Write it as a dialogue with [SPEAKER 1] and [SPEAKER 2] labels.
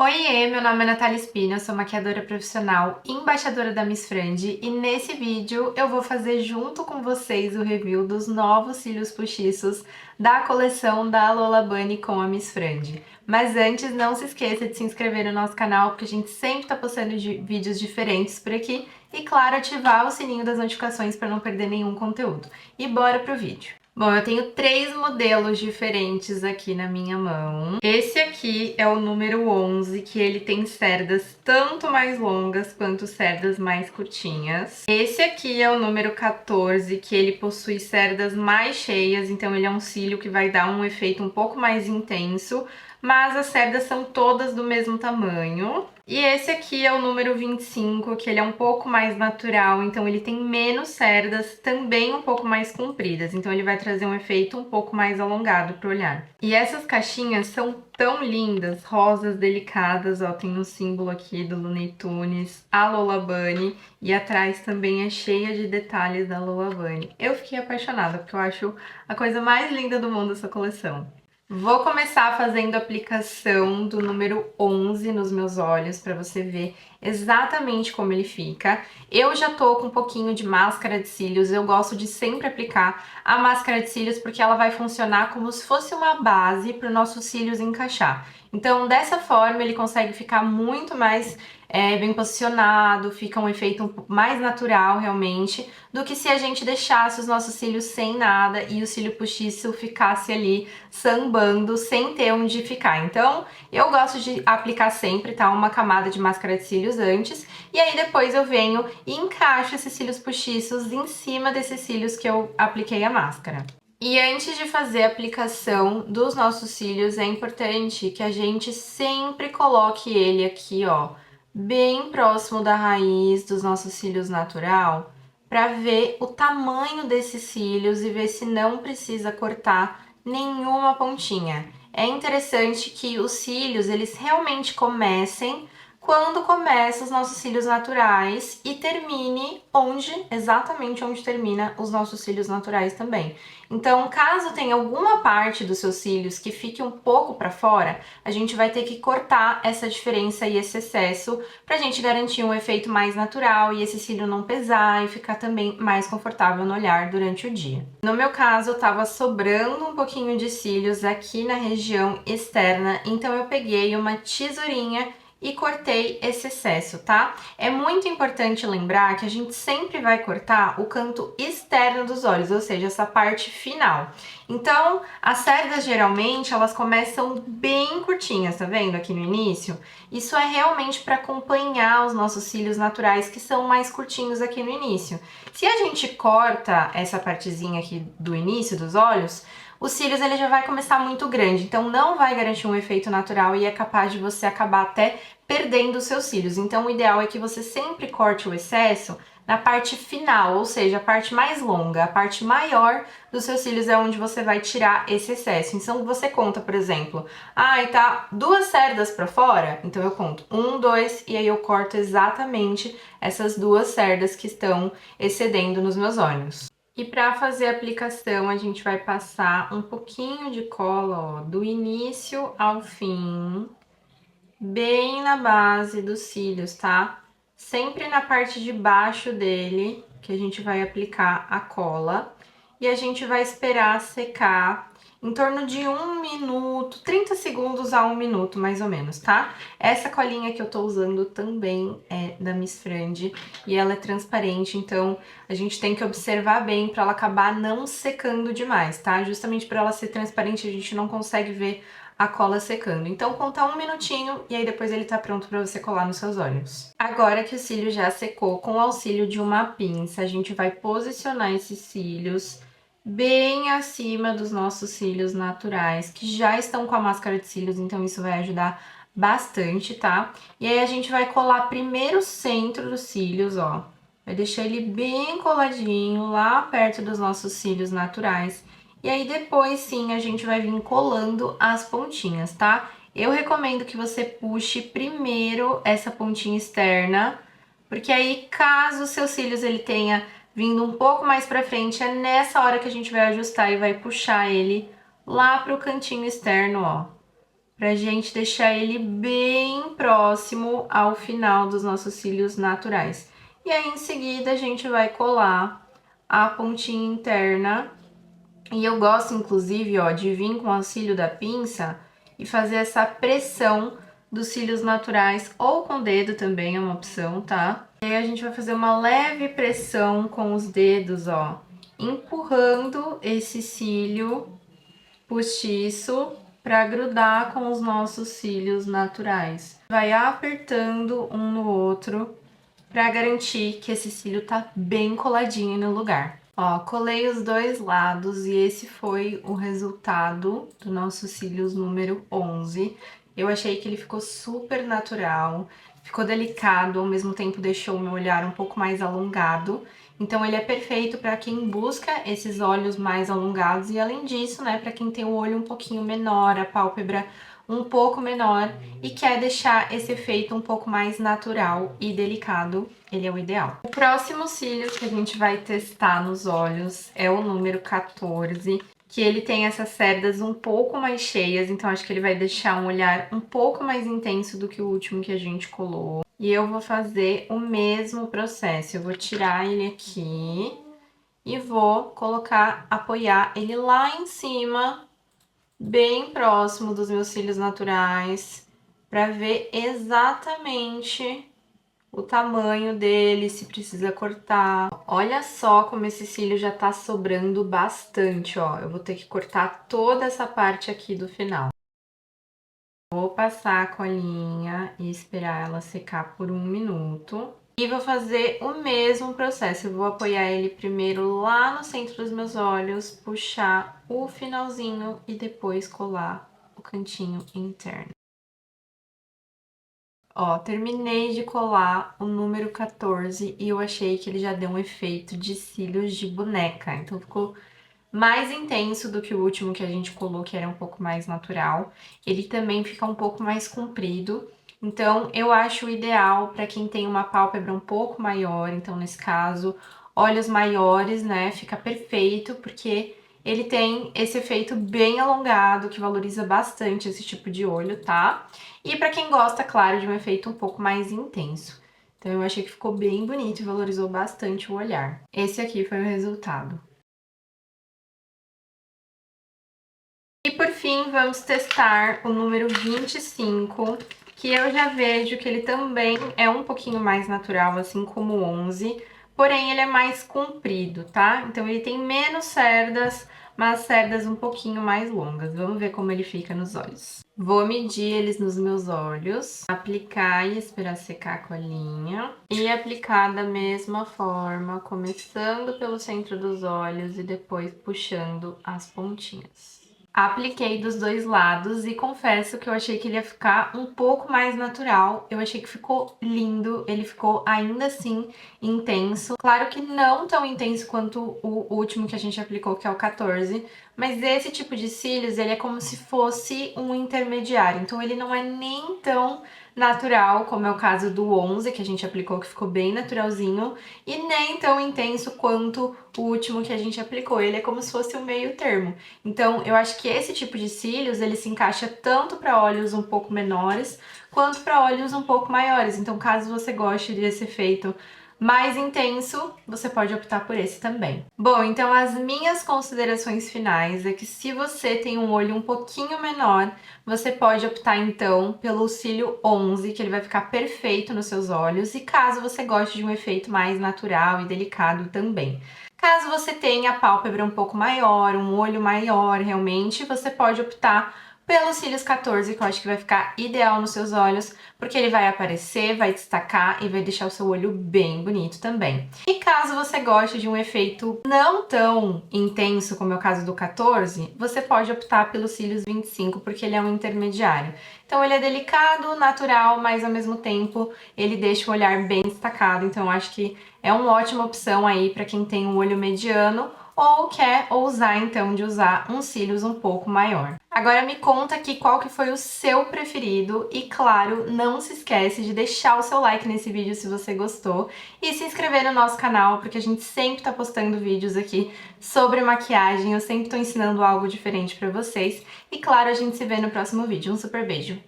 [SPEAKER 1] Oiê, meu nome é Natália Espina, eu sou maquiadora profissional e embaixadora da Miss Friend e nesse vídeo eu vou fazer junto com vocês o review dos novos cílios postiços da coleção da Lola Bunny com a Miss Friend. Mas antes, não se esqueça de se inscrever no nosso canal, porque a gente sempre está postando vídeos diferentes por aqui e, claro, ativar o sininho das notificações para não perder nenhum conteúdo. E bora pro vídeo! Bom, eu tenho três modelos diferentes aqui na minha mão. Esse aqui é o número 11, que ele tem cerdas tanto mais longas quanto cerdas mais curtinhas. Esse aqui é o número 14, que ele possui cerdas mais cheias, então ele é um cílio que vai dar um efeito um pouco mais intenso, mas as cerdas são todas do mesmo tamanho. E esse aqui é o número 25, que ele é um pouco mais natural, então ele tem menos cerdas, também um pouco mais compridas, então ele vai trazer um efeito um pouco mais alongado pro olhar. E essas caixinhas são tão lindas, rosas delicadas, ó, tem um símbolo aqui do Looney Tunes, a Lola Bunny, e atrás também é cheia de detalhes da Lola Bunny. Eu fiquei apaixonada, porque eu acho a coisa mais linda do mundo essa coleção. Vou começar fazendo a aplicação do número 11 nos meus olhos para você ver exatamente como ele fica. Eu já tô com um pouquinho de máscara de cílios, eu gosto de sempre aplicar a máscara de cílios porque ela vai funcionar como se fosse uma base para os nossos cílios encaixar. Então, dessa forma, ele consegue ficar muito mais bem posicionado, fica um efeito um pouco mais natural realmente, do que se a gente deixasse os nossos cílios sem nada e o cílio postiço ficasse ali sambando sem ter onde ficar. Então, eu gosto de aplicar sempre, tá? Uma camada de máscara de cílios antes, e aí depois eu venho e encaixo esses cílios postiços em cima desses cílios que eu apliquei a máscara. E antes de fazer a aplicação dos nossos cílios, é importante que a gente sempre coloque ele aqui, ó, bem próximo da raiz dos nossos cílios natural, para ver o tamanho desses cílios e ver se não precisa cortar nenhuma pontinha. É interessante que os cílios, eles realmente comecem quando começam os nossos cílios naturais e termine exatamente onde termina os nossos cílios naturais também. Então, caso tenha alguma parte dos seus cílios que fique um pouco para fora, a gente vai ter que cortar essa diferença e esse excesso pra gente garantir um efeito mais natural e esse cílio não pesar e ficar também mais confortável no olhar durante o dia. No meu caso, tava sobrando um pouquinho de cílios aqui na região externa, então eu peguei uma tesourinha e cortei esse excesso, tá? É muito importante lembrar que a gente sempre vai cortar o canto externo dos olhos, ou seja, essa parte final. Então, as cerdas geralmente elas começam bem curtinhas, tá vendo aqui no início? Isso é realmente para acompanhar os nossos cílios naturais que são mais curtinhos aqui no início. Se a gente corta essa partezinha aqui do início dos olhos, os cílios ele já vai começar muito grande, então não vai garantir um efeito natural e é capaz de você acabar até perdendo os seus cílios. Então o ideal é que você sempre corte o excesso na parte final, ou seja, a parte mais longa, a parte maior dos seus cílios é onde você vai tirar esse excesso. Então você conta, por exemplo, e tá 2 cerdas para fora, então eu conto 1, 2 e aí eu corto exatamente essas 2 cerdas que estão excedendo nos meus olhos. E para fazer a aplicação, a gente vai passar um pouquinho de cola, ó, do início ao fim, bem na base dos cílios, tá? Sempre na parte de baixo dele, que a gente vai aplicar a cola. E a gente vai esperar secar em torno de 1 minuto, 30 segundos a 1 minuto, mais ou menos, tá? Essa colinha que eu tô usando também é da Miss Friend e ela é transparente, então a gente tem que observar bem para ela acabar não secando demais, tá? Justamente por ela ser transparente, a gente não consegue ver a cola secando. Então, conta 1 minutinho e aí depois ele tá pronto para você colar nos seus olhos. Agora que o cílio já secou, com o auxílio de uma pinça, a gente vai posicionar esses cílios bem acima dos nossos cílios naturais, que já estão com a máscara de cílios, então isso vai ajudar bastante, tá? E aí a gente vai colar primeiro o centro dos cílios, ó. Vai deixar ele bem coladinho lá perto dos nossos cílios naturais. E aí depois sim a gente vai vir colando as pontinhas, tá? Eu recomendo que você puxe primeiro essa pontinha externa, porque aí caso os seus cílios ele tenha vindo um pouco mais pra frente, é nessa hora que a gente vai ajustar e vai puxar ele lá pro cantinho externo, ó, pra gente deixar ele bem próximo ao final dos nossos cílios naturais. E aí, em seguida, a gente vai colar a pontinha interna. E eu gosto, inclusive, ó, de vir com o auxílio da pinça e fazer essa pressão dos cílios naturais, ou com o dedo também é uma opção, tá? E aí a gente vai fazer uma leve pressão com os dedos, ó, empurrando esse cílio postiço para grudar com os nossos cílios naturais. Vai apertando um no outro para garantir que esse cílio tá bem coladinho no lugar. Ó, colei os dois lados e esse foi o resultado do nosso cílios número 11. Eu achei que ele ficou super natural, ficou delicado, ao mesmo tempo deixou o meu olhar um pouco mais alongado. Então ele é perfeito para quem busca esses olhos mais alongados e além disso, né, para quem tem o olho um pouquinho menor, a pálpebra um pouco menor e quer deixar esse efeito um pouco mais natural e delicado, ele é o ideal. O próximo cílio que a gente vai testar nos olhos é o número 14, que ele tem essas cerdas um pouco mais cheias, então acho que ele vai deixar um olhar um pouco mais intenso do que o último que a gente colou. E eu vou fazer o mesmo processo, eu vou tirar ele aqui e vou colocar, apoiar ele lá em cima, bem próximo dos meus cílios naturais, para ver exatamente o tamanho dele, se precisa cortar. Olha só como esse cílio já tá sobrando bastante, ó. Eu vou ter que cortar toda essa parte aqui do final. Vou passar a colinha e esperar ela secar por 1 minuto. E vou fazer o mesmo processo, eu vou apoiar ele primeiro lá no centro dos meus olhos, puxar o finalzinho e depois colar o cantinho interno. Ó, terminei de colar o número 14 e eu achei que ele já deu um efeito de cílios de boneca, então ficou mais intenso do que o último que a gente colou, que era um pouco mais natural. Ele também fica um pouco mais comprido. Então, eu acho ideal para quem tem uma pálpebra um pouco maior, então nesse caso, olhos maiores, né? Fica perfeito, porque ele tem esse efeito bem alongado, que valoriza bastante esse tipo de olho, tá? E para quem gosta, claro, de um efeito um pouco mais intenso. Então, eu achei que ficou bem bonito e valorizou bastante o olhar. Esse aqui foi o resultado. E por fim, vamos testar o número 25, que eu já vejo que ele também é um pouquinho mais natural, assim como o 11, porém ele é mais comprido, tá? Então ele tem menos cerdas, mas cerdas um pouquinho mais longas. Vamos ver como ele fica nos olhos. Vou medir eles nos meus olhos, aplicar e esperar secar a colinha. E aplicar da mesma forma, começando pelo centro dos olhos e depois puxando as pontinhas. Apliquei dos dois lados e confesso que eu achei que ele ia ficar um pouco mais natural. Eu achei que ficou lindo, ele ficou ainda assim intenso. Claro que não tão intenso quanto o último que a gente aplicou, que é o 14, mas esse tipo de cílios, ele é como se fosse um intermediário. Então ele não é nem tão natural, como é o caso do 11, que a gente aplicou, que ficou bem naturalzinho, e nem tão intenso quanto o último que a gente aplicou. Ele é como se fosse o meio termo. Então, eu acho que esse tipo de cílios, ele se encaixa tanto para olhos um pouco menores, quanto para olhos um pouco maiores. Então, caso você goste desse efeito mais intenso, você pode optar por esse também. Bom, então as minhas considerações finais é que se você tem um olho um pouquinho menor, você pode optar então pelo cílio 11, que ele vai ficar perfeito nos seus olhos, e caso você goste de um efeito mais natural e delicado também. Caso você tenha a pálpebra um pouco maior, um olho maior realmente, você pode optar pelos cílios 14, que eu acho que vai ficar ideal nos seus olhos, porque ele vai aparecer, vai destacar e vai deixar o seu olho bem bonito também. E caso você goste de um efeito não tão intenso como é o caso do 14, você pode optar pelos cílios 25, porque ele é um intermediário. Então ele é delicado, natural, mas ao mesmo tempo ele deixa o olhar bem destacado, então eu acho que é uma ótima opção aí para quem tem um olho mediano ou quer ousar então de usar uns cílios um pouco maior. Agora me conta aqui qual que foi o seu preferido e claro, não se esquece de deixar o seu like nesse vídeo se você gostou e se inscrever no nosso canal, porque a gente sempre tá postando vídeos aqui sobre maquiagem, eu sempre tô ensinando algo diferente pra vocês e claro, a gente se vê no próximo vídeo. Um super beijo!